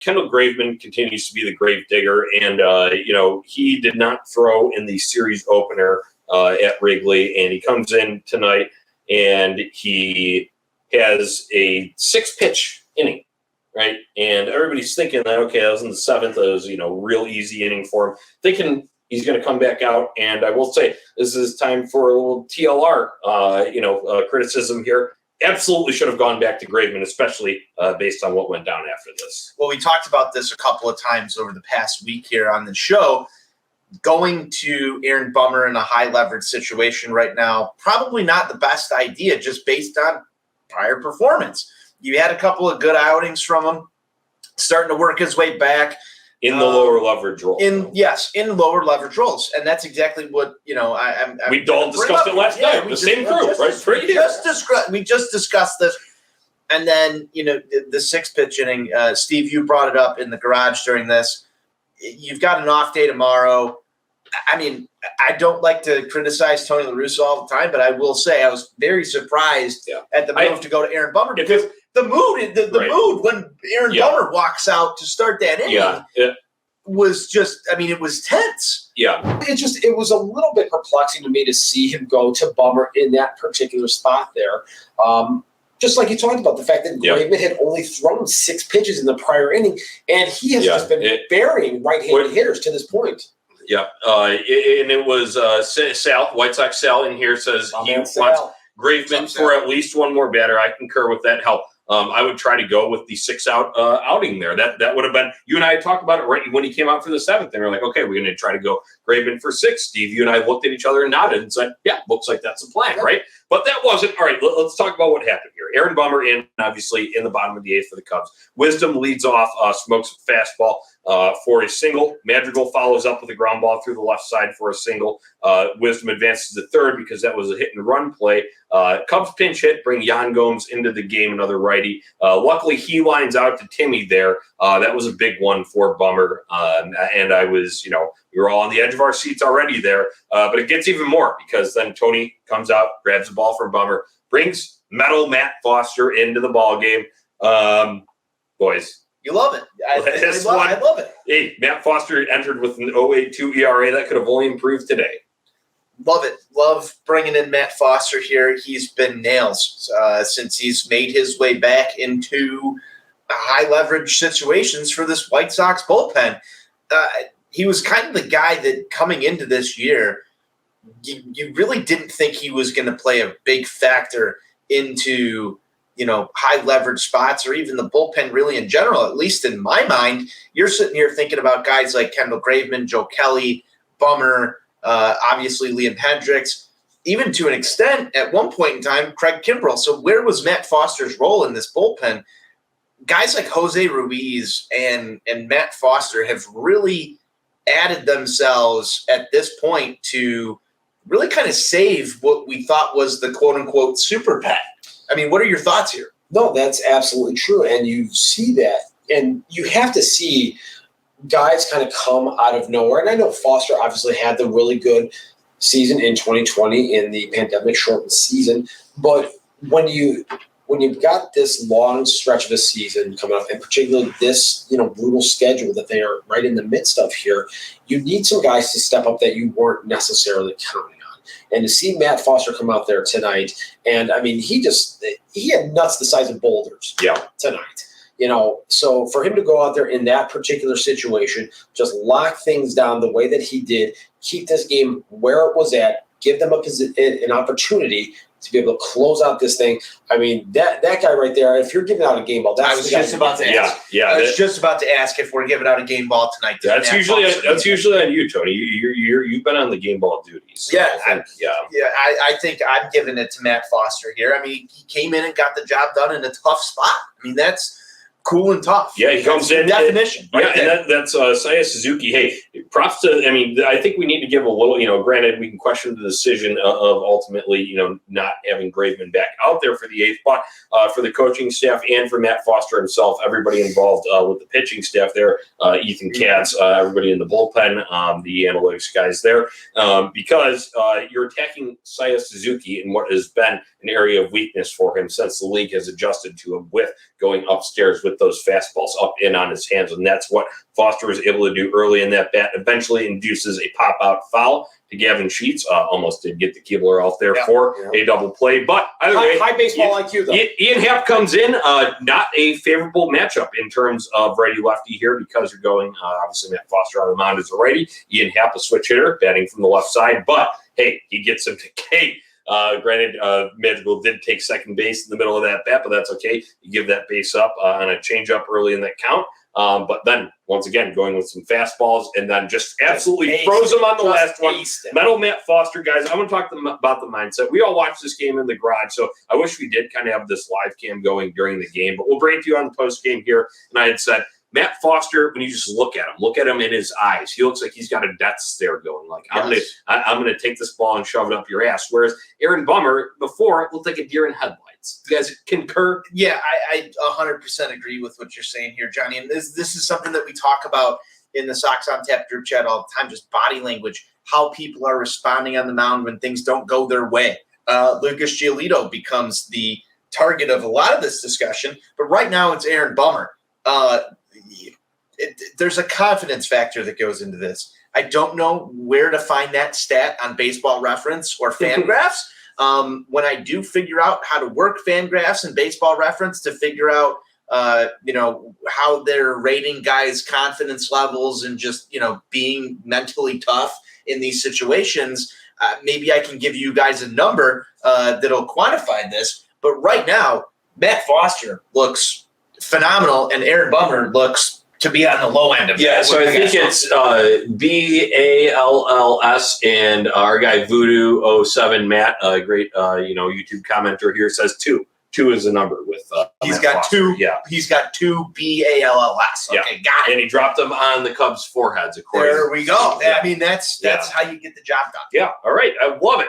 Kendall Graveman continues to be the grave digger, and he did not throw in the series opener at Wrigley, and he comes in tonight and he has a 6-pitch inning, right? And everybody's thinking that, okay, that was in the 7th. It was, real easy inning for him. Thinking he's going to come back out. And I will say, this is time for a little TLR, criticism here. Absolutely should have gone back to Graveman, especially based on what went down after this. Well, we talked about this a couple of times over the past week here on the show. Going to Aaron Bummer in a high-leverage situation right now, probably not the best idea just based on prior performance. You had a couple of good outings from him, starting to work his way back. In the lower leverage role. In lower leverage roles. And that's exactly what, we all discussed it last night. The same crew, right? We just discussed this. And then, the 6-pitch inning, Steve, you brought it up in the garage during this. You've got an off day tomorrow. I mean, I don't like to criticize Tony La Russa all the time, but I will say I was very surprised at the move to go to Aaron Bummer because the mood when Aaron Bummer walks out to start that inning was just, it was tense. Yeah. It was a little bit perplexing to me to see him go to Bummer in that particular spot there. Just like you talked about, the fact that Graveman had only thrown 6 pitches in the prior inning, and he has just been burying right-handed hitters to this point. Yeah, and it was Sal, White Sox Sal in here says he wants Graveman for at least one more batter. I concur with that. Hell, I would try to go with the 6-out outing there. That would have been, you and I had talked about it right when he came out for the 7th. And we were like, okay, we're going to try to go Graveman for 6. Steve, you and I looked at each other and nodded and said, yeah, looks like that's the plan, right? But that wasn't. All right, let's talk about what happened here. Aaron Bummer in, obviously, in the bottom of the 8th for the Cubs. Wisdom leads off, smokes a fastball for a single. Madrigal follows up with a ground ball through the left side for a single. Wisdom advances to third because that was a hit-and-run play. Cubs pinch hit, bring Yan Gomes into the game, another righty. Luckily, he lines out to Timmy there. That was a big one for Bummer. And I was, we were all on the edge of our seats already there. But it gets even more because then Tony comes out, grabs the ball from Bummer, brings metal Matt Foster into the ball game. Boys. You love it. I love it. Hey, Matt Foster entered with an 0.82 ERA. That could have only improved today. Love it. Love bringing in Matt Foster here. He's been nails since he's made his way back into high leverage situations for this White Sox bullpen. He was kind of the guy that coming into this year, you really didn't think he was going to play a big factor into high leverage spots or even the bullpen really in general. At least in my mind, you're sitting here thinking about guys like Kendall Graveman, Joe Kelly, Bummer, obviously Liam Hendricks, even to an extent at one point in time, Craig Kimbrell. So where was Matt Foster's role in this bullpen? Guys like Jose Ruiz and Matt Foster have really added themselves at this point to really kind of save what we thought was the quote-unquote super PAC. I mean, what are your thoughts here? No, that's absolutely true. And you see that. And you have to see guys kind of come out of nowhere. And I know Foster obviously had the really good season in 2020 in the pandemic-shortened season. But when you've got this long stretch of a season coming up, and particularly this brutal schedule that they are right in the midst of here, you need some guys to step up that you weren't necessarily counting on. And to see Matt Foster come out there tonight, and I mean, he had nuts the size of boulders tonight. So for him to go out there in that particular situation, just lock things down the way that he did, keep this game where it was at, give them an opportunity to be able to close out this thing. I mean, that guy right there, if you're giving out a game ball, that's I was just about to ask if we're giving out a game ball tonight. That's usually on you, Tony. You've been on the game ball duties. So I think I'm giving it to Matt Foster here. I mean, he came in and got the job done in a tough spot. I mean, that's cool and tough. Yeah, he comes in. Definition. And that's Saya Suzuki. Hey, props to, I think we need to give a little, granted, we can question the decision of ultimately, not having Graveman back out there for the 8th spot, for the coaching staff and for Matt Foster himself, everybody involved with the pitching staff there, Ethan Katz, everybody in the bullpen, the analytics guys there, because you're attacking Saya Suzuki in what has been an area of weakness for him since the league has adjusted to him with going upstairs with put those fastballs up in on his hands, and that's what Foster was able to do early in that bat. Eventually induces a pop-out foul to Gavin Sheets. Almost did get the Keebler out there for a double play. But either way, high baseball IQ, though. Ian Happ comes in. Not a favorable matchup in terms of righty-lefty here because you're going, obviously, Matt Foster on the mound is a righty. Ian Happ, a switch hitter, batting from the left side. But, hey, he gets him to Kate. Granted, Madrigal did take second base in the middle of that bat, but that's okay. You give that base up on a changeup early in that count. But then, once again, going with some fastballs and then just absolutely froze him on the last one. Metal Matt Foster, guys, I want to talk about the mindset. We all watched this game in the garage, so I wish we did kind of have this live cam going during the game. But we'll bring it to you on the post game here. And I had said, Matt Foster, when you just look at him in his eyes, he looks like he's got a death stare going. Like, I'm gonna take this ball and shove it up your ass. Whereas Aaron Bummer, before, looked like a deer in headlights. You guys concur? Yeah, I 100% agree with what you're saying here, Johnny. And this is something that we talk about in the SoxOnTap group chat all the time, just body language, how people are responding on the mound when things don't go their way. Lucas Giolito becomes the target of a lot of this discussion, but right now it's Aaron Bummer. There's a confidence factor that goes into this. I don't know where to find that stat on Baseball Reference or Fangraphs. When I do figure out how to work Fangraphs and Baseball Reference to figure out, how they're rating guys' confidence levels and just, being mentally tough in these situations, maybe I can give you guys a number that'll quantify this. But right now, Matt Foster looks phenomenal, and Aaron Bummer looks to be on the low end of it. Yeah, so I think it's BALLS, and our guy Voodoo07 Matt, a great YouTube commenter here, says 2. 2 is the number with he's Matt got Foster. 2. Yeah, he's got 2 BALLS. Okay, yeah. got it. And he dropped them on the Cubs' foreheads. There we go. Yeah. I mean, that's how you get the job done. Yeah, all right, I love it.